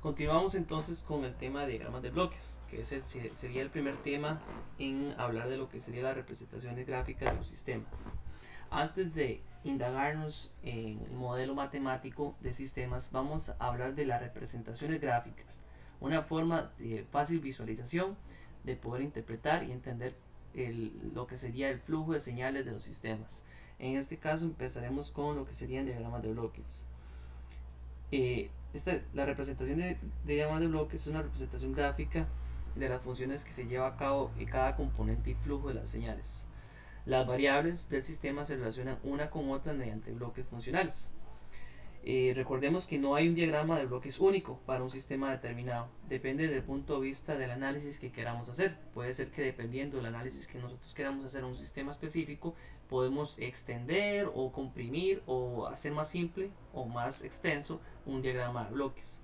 Continuamos entonces con el tema de diagramas de bloques, que sería el primer tema en hablar de lo que sería la representación gráfica de los sistemas. Antes de indagarnos en el modelo matemático de sistemas, vamos a hablar de las representaciones gráficas, una forma de fácil visualización de poder interpretar y entender lo que sería el flujo de señales de los sistemas. En este caso empezaremos con lo que serían diagramas de bloques. La representación de diagramas de bloques es una representación gráfica de las funciones que se lleva a cabo en cada componente y flujo de las señales. Las variables del sistema se relacionan una con otra mediante bloques funcionales. Recordemos que no hay un diagrama de bloques único para un sistema determinado. Depende del punto de vista del análisis que queramos hacer. Puede ser que dependiendo del análisis que nosotros queramos hacer a un sistema específico, podemos extender o comprimir o hacer más simple o más extenso un diagrama de bloques.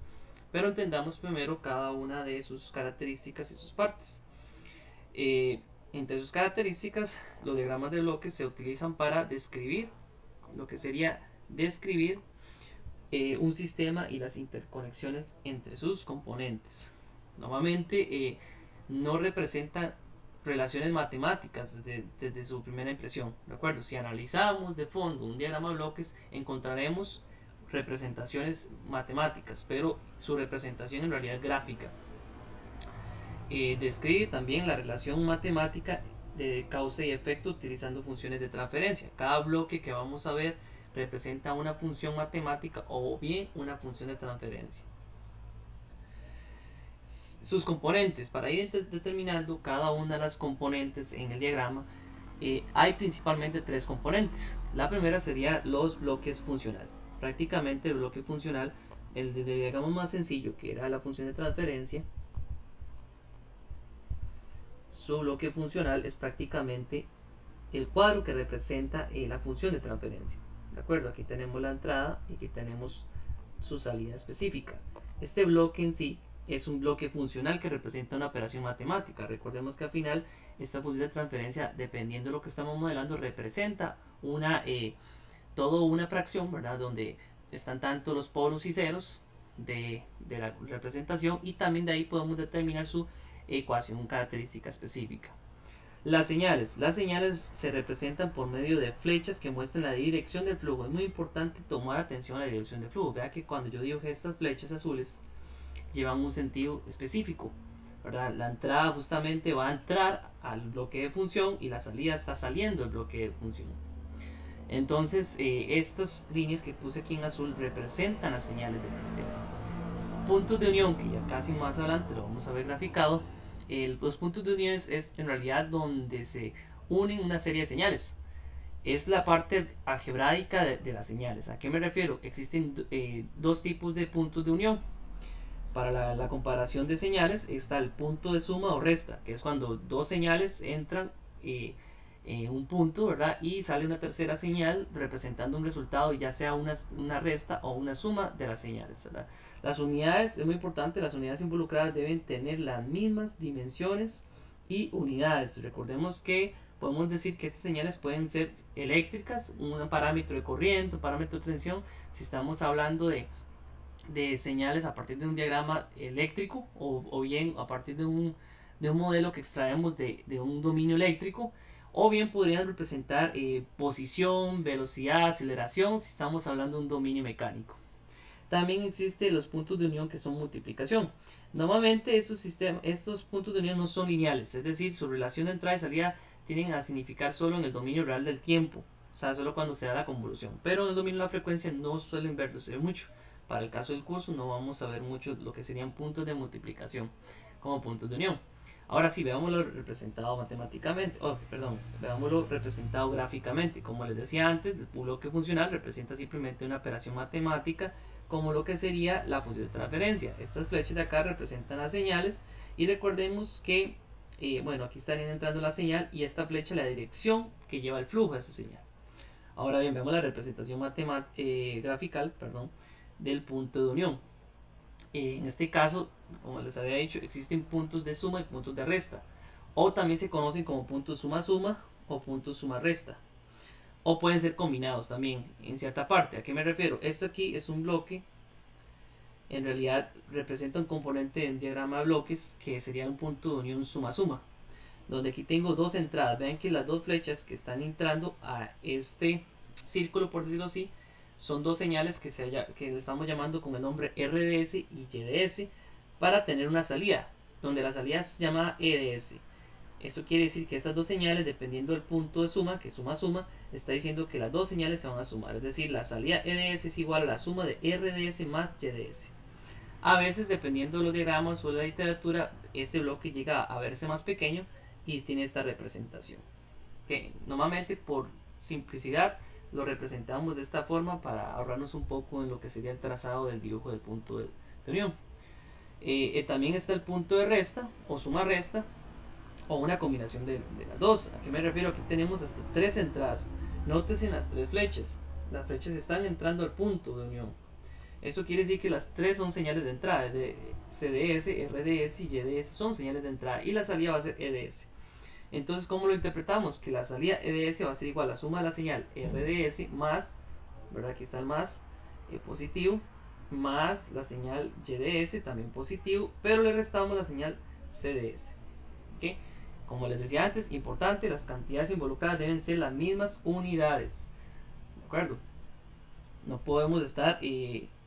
Pero entendamos primero cada una de sus características y sus partes. Entre sus características, los diagramas de bloques se utilizan para describir lo que sería describir un sistema y las interconexiones entre sus componentes. Normalmente no representan relaciones matemáticas desde su primera impresión. Recuerdo, si analizamos de fondo un diagrama de bloques, encontraremos representaciones matemáticas, pero su representación en realidad es gráfica. Describe también la relación matemática de causa y efecto utilizando funciones de transferencia. Cada bloque que vamos a ver representa una función matemática o bien una función de transferencia. Sus componentes, para ir determinando cada una de las componentes en el diagrama, hay principalmente tres componentes. La primera sería los bloques funcionales. Prácticamente el bloque funcional, el de diagrama más sencillo, que era la función de transferencia, su bloque funcional es prácticamente el cuadro que representa la función de transferencia. ¿De acuerdo? Aquí tenemos la entrada y aquí tenemos su salida específica. Este bloque en sí es un bloque funcional que representa una operación matemática. Recordemos que al final esta función de transferencia, dependiendo de lo que estamos modelando, representa toda una fracción, ¿verdad? Donde están tanto los polos y ceros de la representación, y también de ahí podemos determinar su ecuación característica específica. Las señales se representan por medio de flechas que muestran la dirección del flujo. Es muy importante tomar atención a la dirección del flujo. Vea que cuando yo dibujé estas flechas azules, llevan un sentido específico, ¿verdad? La entrada justamente va a entrar al bloque de función y la salida está saliendo del bloque de función. Entonces, estas líneas que puse aquí en azul representan las señales del sistema. Puntos de unión, que ya casi más adelante lo vamos a ver graficado. Los puntos de unión es en realidad donde se unen una serie de señales. Es la parte algebraica de las señales. ¿A qué me refiero? Existen dos tipos de puntos de unión. Para la comparación de señales está el punto de suma o resta, que es cuando dos señales entran en un punto, ¿verdad? Y sale una tercera señal representando un resultado, ya sea una resta o una suma de las señales, ¿verdad? Las unidades, es muy importante, las unidades involucradas deben tener las mismas dimensiones y unidades. Recordemos que podemos decir que estas señales pueden ser eléctricas, un parámetro de corriente, un parámetro de tensión, si estamos hablando de señales a partir de un diagrama eléctrico, o bien a partir de un modelo que extraemos de un dominio eléctrico, o bien podrían representar posición, velocidad, aceleración si estamos hablando de un dominio mecánico. También existen los puntos de unión que son multiplicación. Normalmente estos puntos de unión no son lineales, es decir, su relación de entrada y salida tienen a significar solo en el dominio real del tiempo, o sea, solo cuando se da la convolución. Pero en el dominio de la frecuencia no suelen verse mucho. Para el caso del curso no vamos a ver mucho lo que serían puntos de multiplicación como puntos de unión. Ahora sí, veámoslo representado matemáticamente, veámoslo representado gráficamente. Como les decía antes, el bloque funcional representa simplemente una operación matemática, como lo que sería la función de transferencia. Estas flechas de acá representan las señales, y recordemos que, aquí estaría entrando la señal, y esta flecha la dirección que lleva el flujo de esa señal. Ahora bien, vemos la representación grafical, del punto de unión. En este caso, como les había dicho, existen puntos de suma y puntos de resta, o también se conocen como puntos suma-suma o puntos suma-resta, o pueden ser combinados también en cierta parte. ¿A qué me refiero? Esto aquí es un bloque en realidad representa un componente en diagrama de bloques que sería un punto de unión suma-suma, donde aquí tengo dos entradas. Vean que las dos flechas que están entrando a este círculo, por decirlo así, son dos señales que le estamos llamando con el nombre RDS y YDS para tener una salida, donde la salida es llamada EDS. Eso quiere decir que estas dos señales, dependiendo del punto de suma, que suma-suma, está diciendo que las dos señales se van a sumar. Es decir, la salida EDS es igual a la suma de RDS más YDS. A veces, dependiendo de los diagramas o de la literatura, este bloque llega a verse más pequeño y tiene esta representación. Que normalmente, por simplicidad, lo representamos de esta forma para ahorrarnos un poco en lo que sería el trazado del dibujo del punto de unión. También está el punto de resta o suma-resta, o una combinación de las dos. ¿A qué me refiero? Aquí tenemos hasta tres entradas. Nótese en las tres flechas. Las flechas están entrando al punto de unión. Eso quiere decir que las tres son señales de entrada. De CDS, RDS y YDS son señales de entrada. Y la salida va a ser EDS. Entonces, ¿cómo lo interpretamos? Que la salida EDS va a ser igual a la suma de la señal RDS más, ¿verdad? Aquí está el más positivo, más la señal YDS, también positivo, pero le restamos la señal CDS. ¿Okay? Como les decía antes, importante, las cantidades involucradas deben ser las mismas unidades. ¿De acuerdo? No podemos estar,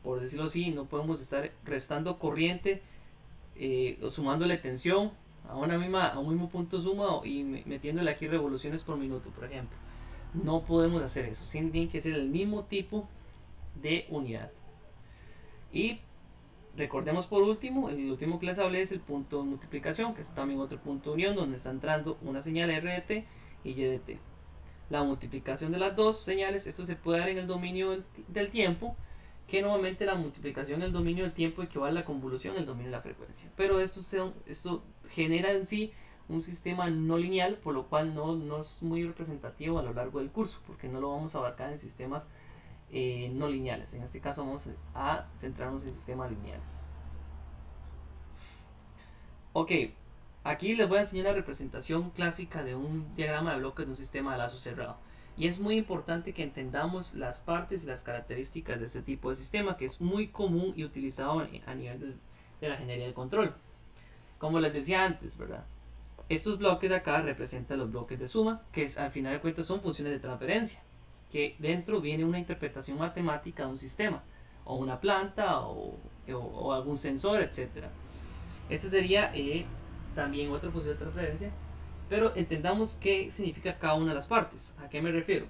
por decirlo así, no podemos estar restando corriente o sumándole tensión a un mismo punto suma y metiéndole aquí revoluciones por minuto, por ejemplo. No podemos hacer eso. Tiene que ser el mismo tipo de unidad. Y recordemos por último, el último que les hablé es el punto de multiplicación, que es también otro punto de unión donde está entrando una señal RDT y YDT. La multiplicación de las dos señales, esto se puede dar en el dominio del tiempo, que normalmente la multiplicación en el dominio del tiempo equivale a la convolución en el dominio de la frecuencia. Pero esto genera en sí un sistema no lineal, por lo cual no es muy representativo a lo largo del curso, porque no lo vamos a abarcar en sistemas no lineales. En este caso vamos a centrarnos en sistemas lineales. Ok, aquí les voy a enseñar la representación clásica de un diagrama de bloques de un sistema de lazo cerrado. Y es muy importante que entendamos las partes y las características de este tipo de sistema, que es muy común y utilizado a nivel de la ingeniería de control. Como les decía antes, ¿verdad? Estos bloques de acá representan los bloques de suma, que al final de cuentas son funciones de transferencia, que dentro viene una interpretación matemática de un sistema, o una planta, o algún sensor, etc. Este sería también otra función de transferencia, pero entendamos qué significa cada una de las partes. ¿A qué me refiero?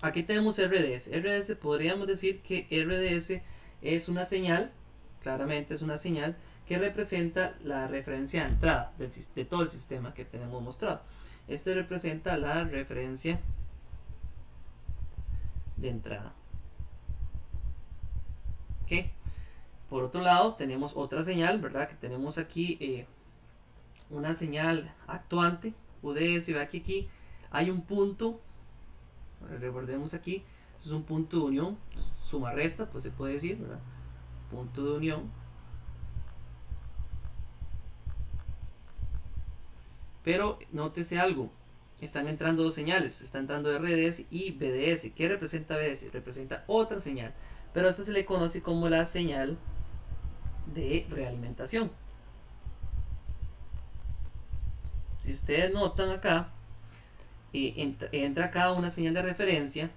Aquí tenemos RDS. RDS podríamos decir que RDS es una señal, claramente es una señal, que representa la referencia de entrada de todo el sistema que tenemos mostrado. Este representa la referencia de entrada. ¿Okay? Por otro lado, tenemos otra señal, ¿verdad? Que tenemos aquí una señal actuante, UDS. Ve que aquí hay un punto, recordemos aquí, es un punto de unión, suma-resta, pues se puede decir, ¿verdad? Punto de unión. Pero nótese algo, están entrando dos señales, está entrando RDS y BDS. ¿Qué representa BDS? Representa otra señal, pero esta se le conoce como la señal de realimentación. Si ustedes notan acá, entra acá una señal de referencia,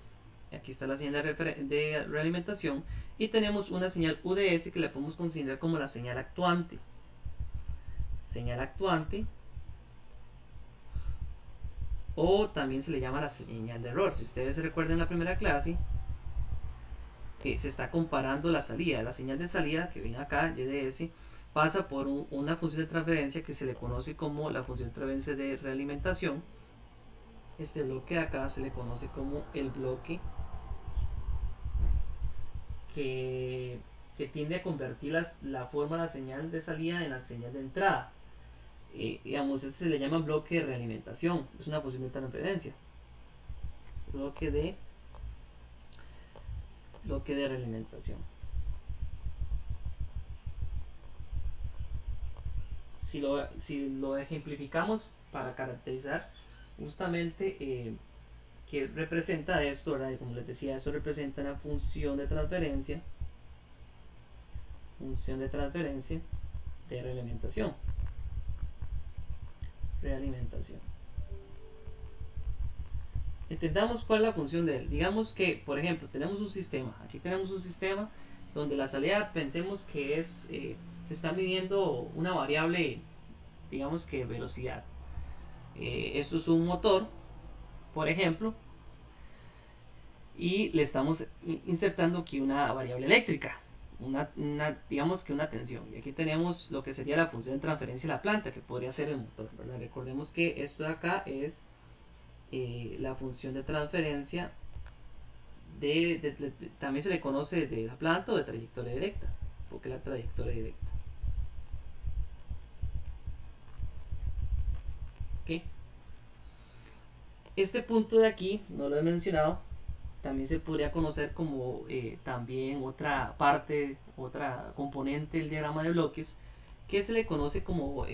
aquí está la señal de realimentación, y tenemos una señal UDS que la podemos considerar como la señal actuante. Señal actuante, o también se le llama la señal de error. Si ustedes se recuerdan en la primera clase, se está comparando la salida. La señal de salida que ven acá, YDS, pasa por una función de transferencia que se le conoce como la función de transferencia de realimentación. Este bloque de acá se le conoce como el bloque que tiende a convertir la forma de la señal de salida en la señal de entrada. Digamos, este se le llama bloque de realimentación, es una función de transferencia. Bloque de realimentación. Si lo ejemplificamos para caracterizar justamente que representa esto, ¿verdad? Como les decía, eso representa una función de transferencia función de transferencia de realimentación. Entendamos cuál es la función de él. Digamos que, por ejemplo, tenemos un sistema. Aquí tenemos un sistema donde la salida, pensemos que se está midiendo una variable, digamos que velocidad. Esto es un motor, por ejemplo, y le estamos insertando aquí una variable eléctrica, digamos que una tensión. Y aquí tenemos lo que sería la función de transferencia de la planta, que podría ser el motor, ¿verdad? Recordemos que esto de acá es la función de transferencia también se le conoce de la planta o de trayectoria directa, porque la trayectoria directa. ¿Okay? Este punto de aquí, no lo he mencionado, también se podría conocer como también otra parte, otra componente del diagrama de bloques, que se le conoce como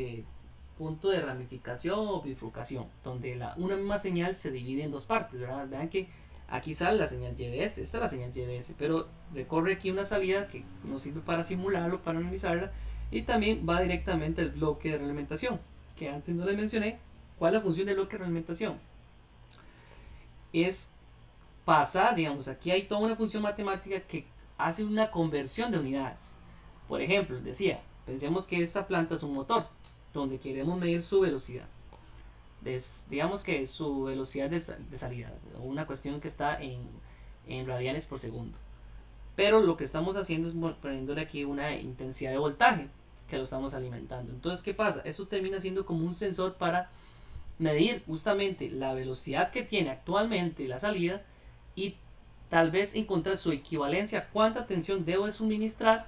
punto de ramificación o bifurcación, donde una misma señal se divide en dos partes, ¿verdad? Vean que aquí sale la señal YDS, esta es la señal YDS, pero recorre aquí una salida que nos sirve para simularlo, para analizarla, y también va directamente al bloque de realimentación, que antes no les mencioné. ¿Cuál es la función del bloque de realimentación? Es pasar, digamos, aquí hay toda una función matemática que hace una conversión de unidades. Por ejemplo, decía, pensemos que esta planta es un motor, donde queremos medir su velocidad. Digamos que su velocidad de salida, una cuestión que está en radianes por segundo. Pero lo que estamos haciendo es poniéndole aquí una intensidad de voltaje que lo estamos alimentando. Entonces, ¿qué pasa? Eso termina siendo como un sensor para medir justamente la velocidad que tiene actualmente la salida y tal vez encontrar su equivalencia, cuánta tensión debo de suministrar,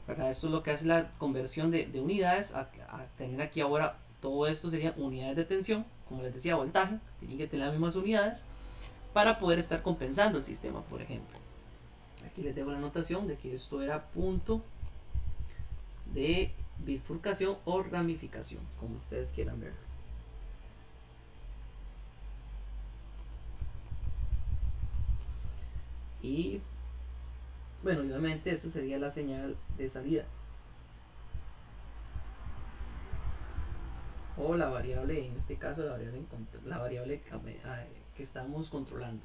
¿verdad? Esto es lo que hace la conversión de unidades a tener aquí ahora. Todo esto serían unidades de tensión, como les decía, voltaje, tienen que tener las mismas unidades para poder estar compensando el sistema, por ejemplo. Aquí les dejo la anotación de que esto era punto de bifurcación o ramificación, como ustedes quieran ver. Y bueno, obviamente esta sería la señal de salida, o la variable, en este caso la variable que estamos controlando.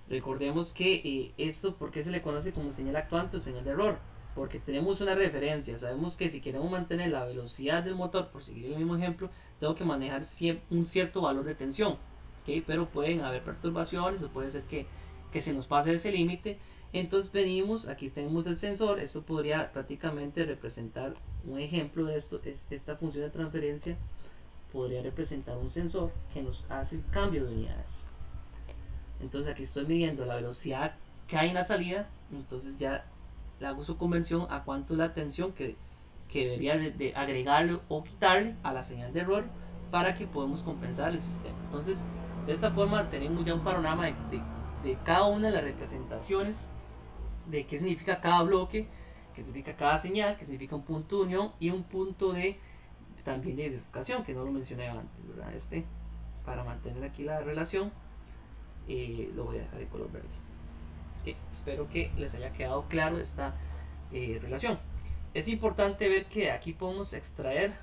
Recordemos que esto, ¿por qué se le conoce como señal actuante o señal de error? Porque tenemos una referencia. Sabemos que si queremos mantener la velocidad del motor, por seguir el mismo ejemplo, tengo que manejar un cierto valor de tensión, ¿okay? Pero pueden haber perturbaciones o puede ser que se nos pase ese límite. Entonces venimos, aquí tenemos el sensor. Esto podría prácticamente representar un ejemplo de esto. Esta función de transferencia podría representar un sensor que nos hace el cambio de unidades. Entonces aquí estoy midiendo la velocidad que hay en la salida, entonces ya le hago su conversión a cuánto es la tensión que debería de agregarle o quitarle a la señal de error para que podamos compensar el sistema. Entonces de esta forma tenemos ya un panorama de cada una de las representaciones, de qué significa cada bloque, qué significa cada señal, qué significa un punto de unión y un punto también de bifurcación, que no lo mencioné antes, ¿verdad? Para mantener aquí la relación, lo voy a dejar de color verde. Okay, espero que les haya quedado claro esta relación. Es importante ver que aquí podemos extraer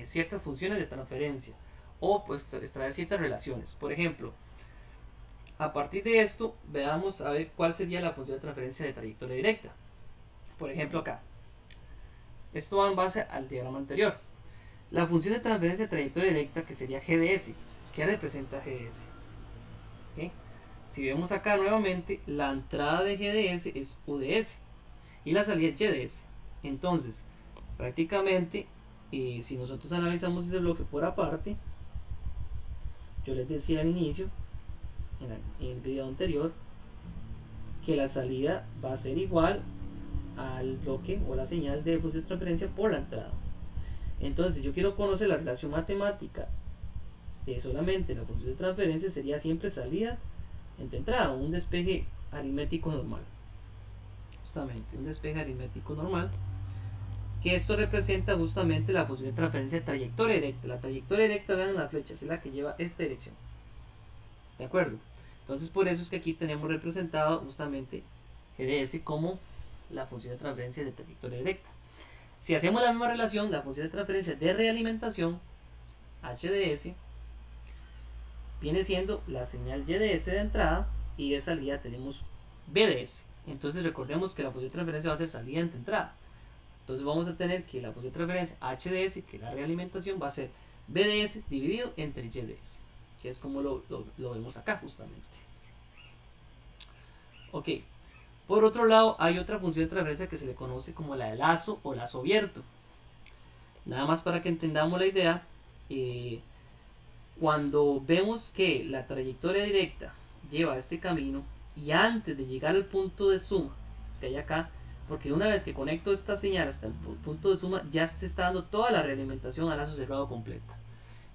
ciertas funciones de transferencia o pues extraer ciertas relaciones. Por ejemplo, a partir de esto veamos a ver cuál sería la función de transferencia de trayectoria directa. Por ejemplo, acá esto va en base al diagrama anterior. La función de transferencia de trayectoria directa, que sería GDS. ¿Qué representa GDS? ¿Okay? Si vemos acá nuevamente, la entrada de GDS es UDS y la salida es YDS. Entonces, prácticamente, si nosotros analizamos ese bloque por aparte, yo les decía al inicio, en el video anterior, que la salida va a ser igual al bloque o la señal de función de transferencia por la entrada. Entonces, si yo quiero conocer la relación matemática de solamente la función de transferencia, sería siempre salida entre entrada, un despeje aritmético normal. Justamente, un despeje aritmético normal, que esto representa justamente la función de transferencia de trayectoria directa. La trayectoria directa, vean la flecha, es la que lleva esta dirección. ¿De acuerdo? Entonces por eso es que aquí tenemos representado justamente GDS como la función de transferencia de trayectoria directa. Si hacemos la misma relación, la función de transferencia de realimentación, HDS, viene siendo la señal YDS de entrada y de salida tenemos BDS. Entonces recordemos que la función de transferencia va a ser salida entre entrada. Entonces vamos a tener que la función de transferencia HDS, que es la realimentación, va a ser BDS dividido entre YDS, que es como lo vemos acá justamente. Ok, por otro lado hay otra función de transferencia que se le conoce como la de lazo o lazo abierto. Nada más para que entendamos la idea, cuando vemos que la trayectoria directa lleva este camino y antes de llegar al punto de suma que hay acá, porque una vez que conecto esta señal hasta el punto de suma ya se está dando toda la realimentación al lazo cerrado completa.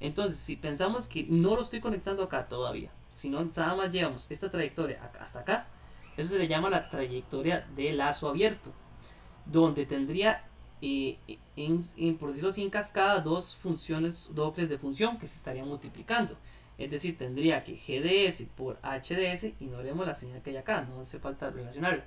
Entonces si pensamos que no lo estoy conectando acá todavía, sino nada más llevamos esta trayectoria hasta acá, eso se le llama la trayectoria de lazo abierto, donde tendría por decirlo así en cascada dos funciones dobles de función que se estarían multiplicando. Es decir, tendría que GDS por HDS, ignoremos la señal que hay acá, no hace falta relacionarla.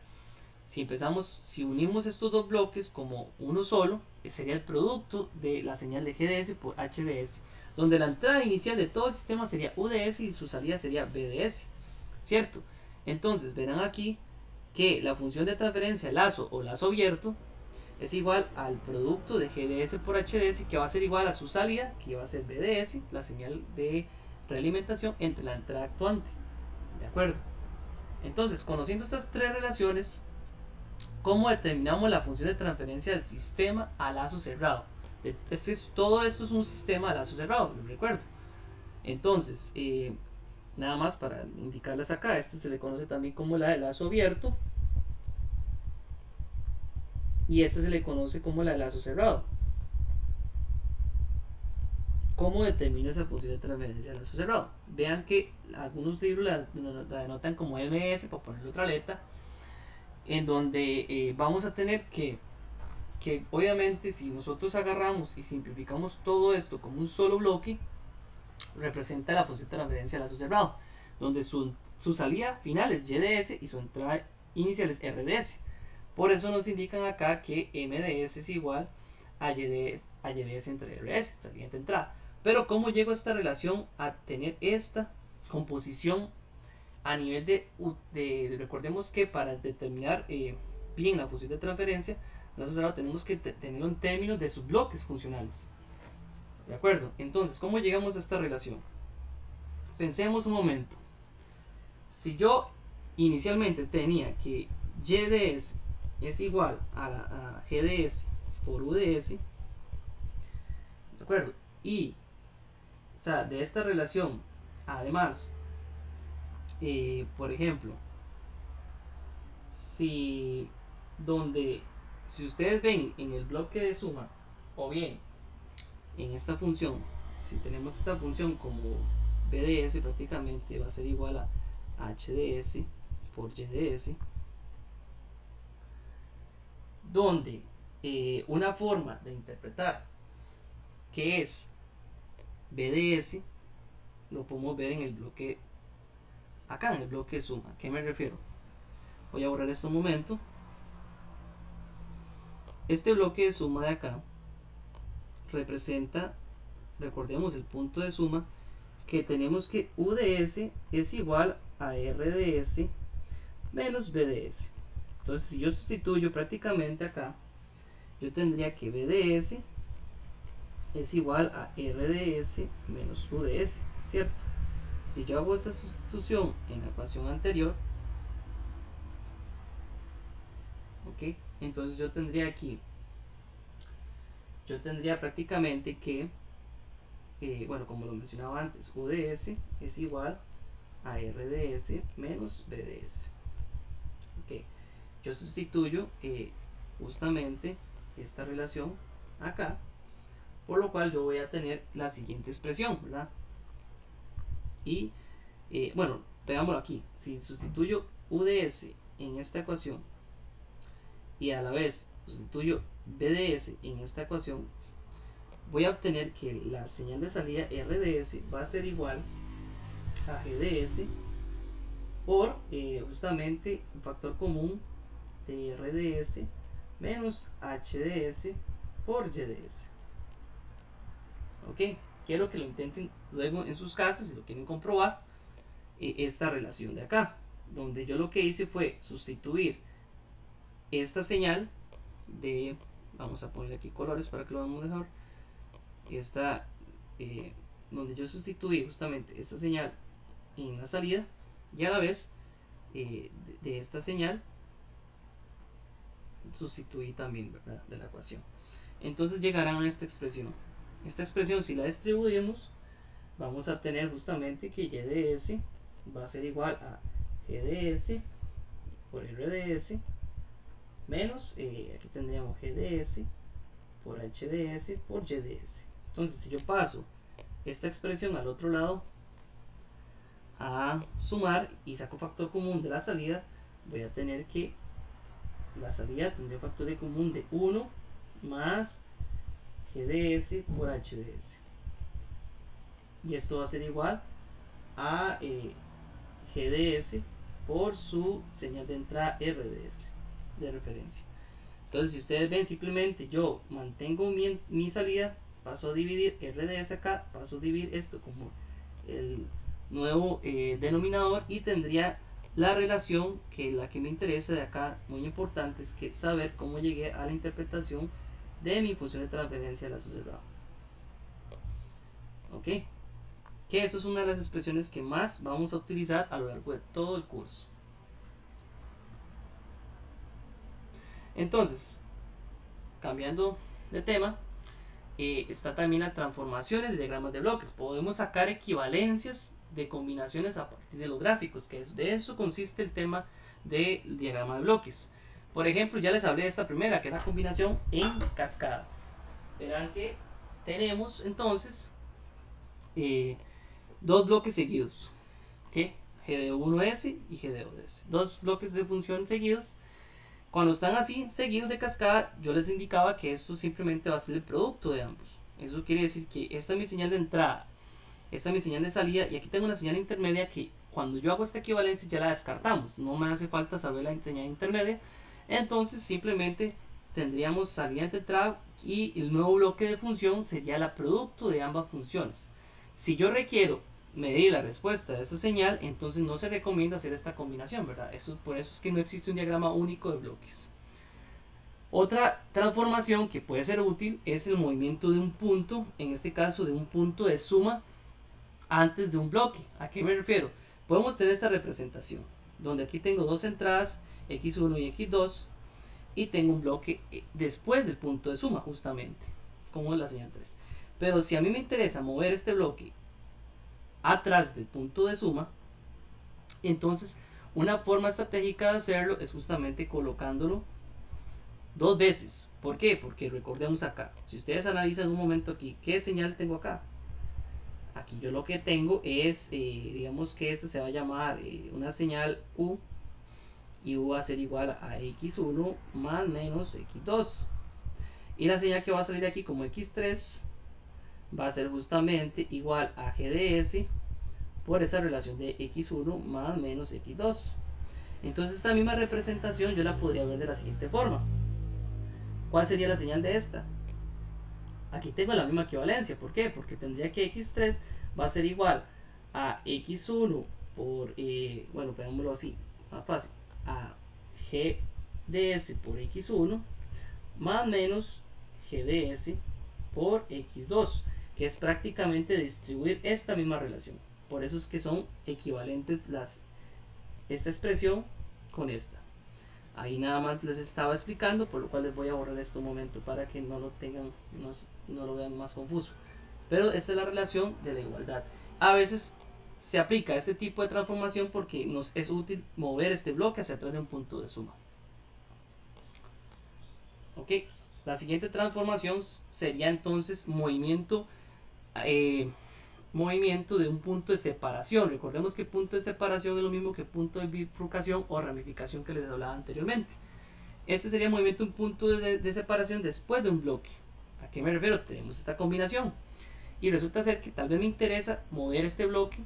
Si unimos estos dos bloques como uno solo, sería el producto de la señal de GDS por HDS, donde la entrada inicial de todo el sistema sería UDS y su salida sería BDS, ¿cierto? Entonces verán aquí que la función de transferencia lazo o lazo abierto es igual al producto de GDS por HDS, que va a ser igual a su salida, que va a ser BDS, la señal de realimentación entre la entrada actuante. ¿De acuerdo? Entonces, conociendo estas tres relaciones, ¿cómo determinamos la función de transferencia del sistema a lazo cerrado? Todo esto es un sistema a lazo cerrado, lo recuerdo. Entonces, nada más para indicarles acá, este se le conoce también como la de lazo abierto y este se le conoce como la de lazo cerrado. ¿Cómo determino esa función de transferencia de lazo cerrado? Vean que algunos libros la denotan como MS, por ponerle otra letra, en donde vamos a tener que obviamente si nosotros agarramos y simplificamos todo esto como un solo bloque, representa la función de transferencia de lazo cerrado, donde su salida final es YDS y su entrada inicial es RDS. Por eso nos indican acá que MDS es igual a YDS entre RDS, salida entre entrada. Pero ¿cómo llego a esta relación a tener esta composición a nivel recordemos que para determinar bien la función de transferencia, nosotros ahora tenemos que tenerlo en términos de subbloques funcionales. ¿De acuerdo? Entonces, ¿cómo llegamos a esta relación? Pensemos un momento. Si yo inicialmente tenía que YDS es igual a GDS por UDS, ¿de acuerdo? Y, o sea, de esta relación, además, por ejemplo, si ustedes ven en el bloque de suma, o bien en esta función, si tenemos esta función como BDS, prácticamente va a ser igual a HDS por YDS, donde una forma de interpretar qué es BDS lo podemos ver en el bloque acá, en el bloque de suma. ¿A qué me refiero? Voy a borrar esto un momento. Este bloque de suma de acá representa, recordemos el punto de suma, que tenemos que UDS es igual a RDS menos BDS. Entonces si yo sustituyo prácticamente acá, yo tendría que BDS es igual a RDS menos UDS, ¿cierto? Si yo hago esta sustitución en la ecuación anterior, ok, entonces yo tendría aquí, prácticamente que, bueno, como lo mencionaba antes, UDS es igual a RDS menos BDS. Ok, yo sustituyo justamente esta relación acá, por lo cual yo voy a tener la siguiente expresión, ¿verdad? Y bueno, veámoslo aquí. Si sustituyo UDS en esta ecuación y a la vez sustituyo BDS en esta ecuación, voy a obtener que la señal de salida RDS va a ser igual a GDS por justamente un factor común de RDS menos HDS por YDS. Ok, quiero que lo intenten luego en sus casas si lo quieren comprobar, esta relación de acá, donde yo lo que hice fue sustituir esta señal de, vamos a poner aquí colores para que lo veamos mejor, esta, donde yo sustituí justamente esta señal en la salida y a la vez de esta señal sustituí también, ¿verdad?, de la ecuación. Entonces llegarán a esta expresión. Esta expresión, si la distribuimos, vamos a tener justamente que y de s va a ser igual a g de s por r de s menos, aquí tendríamos g de s por h de s por y de s. Entonces, si yo paso esta expresión al otro lado a sumar y saco factor común de la salida, voy a tener que la salida tendría factor de común de 1 más g de s por h de s, y esto va a ser igual a g de s por su señal de entrada r de s de referencia. Entonces, si ustedes ven, simplemente yo mantengo mi salida, paso a dividir r de s acá, paso a dividir esto como el nuevo denominador, y tendría la relación que la que me interesa de acá, muy importante, es que saber cómo llegué a la interpretación de mi función de transferencia de lazo cerrado. Ok, que eso es una de las expresiones que más vamos a utilizar a lo largo de todo el curso. Entonces, cambiando de tema, está también las transformaciones de diagramas de bloques. Podemos sacar equivalencias de combinaciones a partir de los gráficos, que de eso consiste el tema del diagrama de bloques. Por ejemplo, ya les hablé de esta primera, que es la combinación en cascada. Verán que tenemos entonces dos bloques seguidos, ¿okay? G de 1S y G de 2S. Dos bloques de función seguidos. Cuando están así, seguidos de cascada, yo les indicaba que esto simplemente va a ser el producto de ambos. Eso quiere decir que esta es mi señal de entrada, esta es mi señal de salida, y aquí tengo una señal intermedia que cuando yo hago esta equivalencia ya la descartamos. No me hace falta saber la señal intermedia. Entonces simplemente tendríamos salida de entrada y el nuevo bloque de función sería el producto de ambas funciones. Si yo requiero medir la respuesta de esta señal, entonces no se recomienda hacer esta combinación, ¿verdad? Por eso es que no existe un diagrama único de bloques. Otra transformación que puede ser útil es el movimiento de un punto, en este caso de un punto de suma antes de un bloque. ¿A qué me refiero? Podemos tener esta representación, donde aquí tengo dos entradas, x1 y x2, y tengo un bloque después del punto de suma, justamente, como es la señal 3. Pero si a mí me interesa mover este bloque atrás del punto de suma, entonces una forma estratégica de hacerlo es justamente colocándolo dos veces. ¿Por qué? Porque recordemos acá, si ustedes analizan un momento aquí, ¿qué señal tengo acá? Aquí yo lo que tengo es, digamos que esta se va a llamar una señal U, y U va a ser igual a x1 más menos x2, y la señal que va a salir aquí como x3 va a ser justamente igual a g de s por esa relación de x1 más menos x2. Entonces esta misma representación yo la podría ver de la siguiente forma. ¿Cuál sería la señal de esta? Aquí tengo la misma equivalencia. ¿Por qué? Porque tendría que x3 va a ser igual a x1 por, bueno, pegámoslo así, más fácil, a g de s por x1 más menos g de s por x2, que es prácticamente distribuir esta misma relación. Por eso es que son equivalentes esta expresión con esta. Ahí nada más les estaba explicando, por lo cual les voy a borrar esto un momento para que no lo tengan, no lo vean más confuso. Pero esta es la relación de la igualdad. A veces se aplica este tipo de transformación porque nos es útil mover este bloque hacia atrás de un punto de suma. Ok, la siguiente transformación sería entonces movimiento de un punto de separación. Recordemos que punto de separación es lo mismo que punto de bifurcación o ramificación que les hablaba anteriormente. Este sería el movimiento de un punto de separación después de un bloque. ¿A qué me refiero? Tenemos esta combinación y resulta ser que tal vez me interesa mover este bloque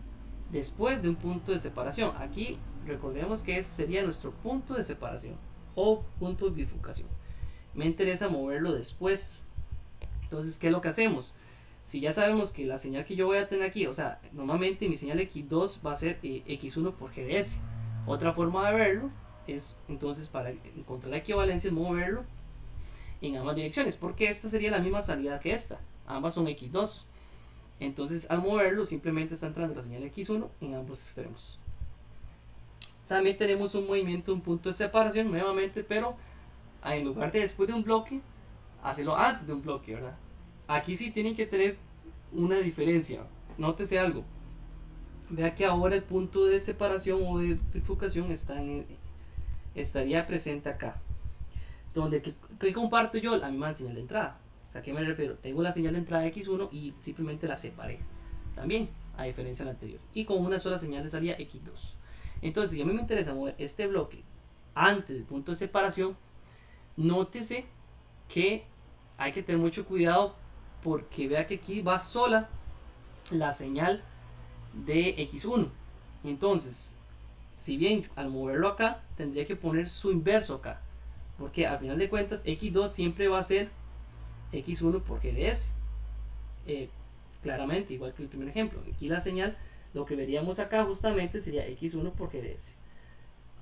después de un punto de separación. Aquí recordemos que este sería nuestro punto de separación o punto de bifurcación. Me interesa moverlo después. Entonces, ¿qué es lo que hacemos? Si ya sabemos que la señal que yo voy a tener aquí, o sea, normalmente mi señal X2 va a ser X1 por GDS. Otra forma de verlo es, entonces, para encontrar la equivalencia, es moverlo en ambas direcciones, porque esta sería la misma salida que esta. Ambas son X2. Entonces, al moverlo, simplemente está entrando la señal X1 en ambos extremos. También tenemos un movimiento, un punto de separación nuevamente, pero en lugar de después de un bloque, hacerlo antes de un bloque, ¿verdad? Aquí sí tienen que tener una diferencia. Nótese algo. Vea que ahora el punto de separación o de bifurcación estaría presente acá. Donde que comparto yo la misma señal de entrada. O sea, ¿a qué me refiero? Tengo la señal de entrada X1 y simplemente la separé. También, a diferencia de la anterior. Y con una sola señal de salida X2. Entonces, si a mí me interesa mover este bloque antes del punto de separación, nótese que hay que tener mucho cuidado porque vea que aquí va sola la señal de X1. Entonces, si bien al moverlo acá, tendría que poner su inverso acá. Porque al final de cuentas, X2 siempre va a ser X1 por GDS. Claramente, igual que el primer ejemplo. Aquí la señal, lo que veríamos acá justamente sería X1 por GDS.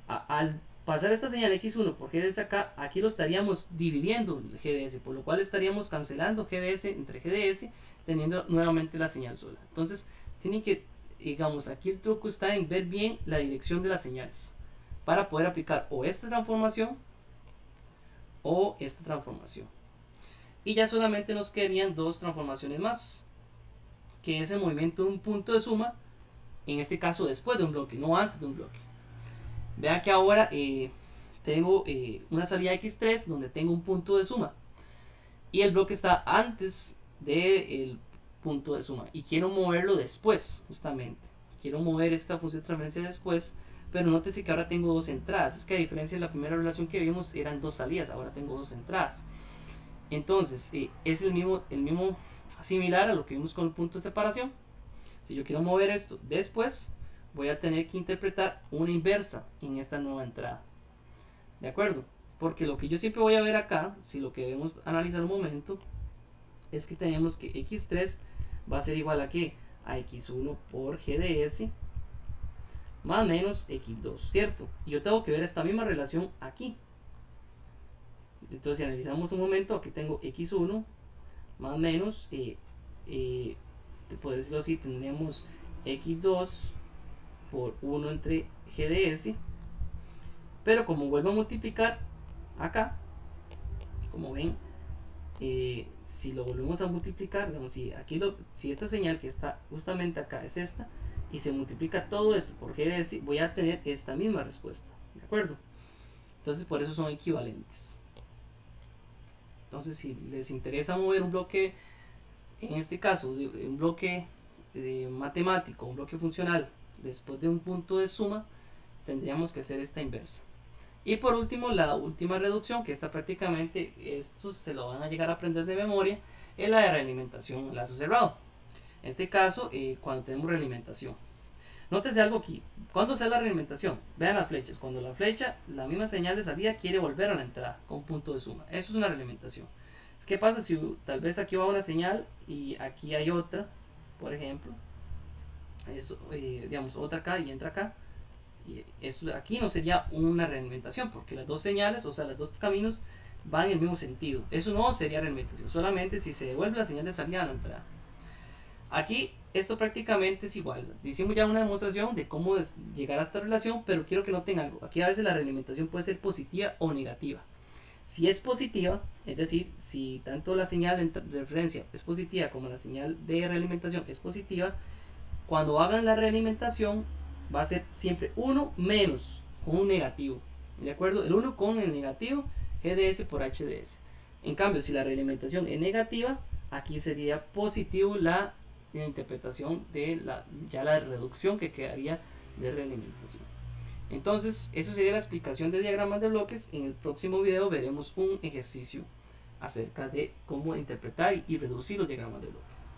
Al pasar esta señal X1 por GDS acá, aquí lo estaríamos dividiendo GDS, por lo cual estaríamos cancelando GDS entre GDS, teniendo nuevamente la señal sola. Entonces, tienen que, digamos, aquí el truco está en ver bien la dirección de las señales para poder aplicar o esta transformación o esta transformación. Y ya solamente nos quedarían dos transformaciones más, que es el movimiento de un punto de suma, en este caso después de un bloque, no antes de un bloque. Vean que ahora tengo una salida X3 donde tengo un punto de suma y el bloque está antes del punto de suma y quiero moverlo después, justamente quiero mover esta función de transferencia después, pero nótese que ahora tengo dos entradas. Es que a diferencia de la primera relación que vimos eran dos salidas, ahora tengo dos entradas. Entonces es el mismo similar a lo que vimos con el punto de separación. Si yo quiero mover esto después, voy a tener que interpretar una inversa en esta nueva entrada. ¿De acuerdo? Porque lo que yo siempre voy a ver acá, si lo que debemos analizar un momento, es que tenemos que X3 va a ser igual a ¿qué? A X1 por GDS más menos X2, ¿cierto? Y yo tengo que ver esta misma relación aquí. Entonces, si analizamos un momento, aquí tengo X1 más menos, por decirlo así, tendríamos X2 por 1 entre GDS, pero como vuelvo a multiplicar acá, como ven, si lo volvemos a multiplicar, digamos, si esta señal que está justamente acá es esta, y se multiplica todo esto por GDS, voy a tener esta misma respuesta, ¿de acuerdo? Entonces por eso son equivalentes. Entonces si les interesa mover un bloque, en este caso un bloque matemático, un bloque funcional, después de un punto de suma, tendríamos que hacer esta inversa. Y por último, la última reducción, que está prácticamente, estos se lo van a llegar a aprender de memoria, es la de realimentación en lazo cerrado. En este caso, cuando tenemos realimentación. Nótese algo aquí. ¿Cuándo se da la realimentación? Vean las flechas. Cuando la flecha, la misma señal de salida, quiere volver a la entrada con un punto de suma. Eso es una realimentación. ¿Qué pasa si tal vez aquí va una señal y aquí hay otra, por ejemplo? Eso, digamos, otra acá y entra acá. Y eso aquí no sería una realimentación porque las dos señales, o sea, los dos caminos van en el mismo sentido. Eso no sería realimentación, solamente si se devuelve la señal de salida a la entrada. Aquí esto prácticamente es igual. Hicimos ya una demostración de cómo llegar a esta relación, pero quiero que noten algo. Aquí a veces la realimentación puede ser positiva o negativa. Si es positiva, es decir, si tanto la señal de referencia es positiva como la señal de realimentación es positiva, cuando hagan la realimentación va a ser siempre 1 menos con un negativo. ¿De acuerdo? El 1 con el negativo, GDS por HDS. En cambio, si la realimentación es negativa, aquí sería positivo la interpretación de la reducción que quedaría de realimentación. Entonces, eso sería la explicación de diagramas de bloques. En el próximo video veremos un ejercicio acerca de cómo interpretar y reducir los diagramas de bloques.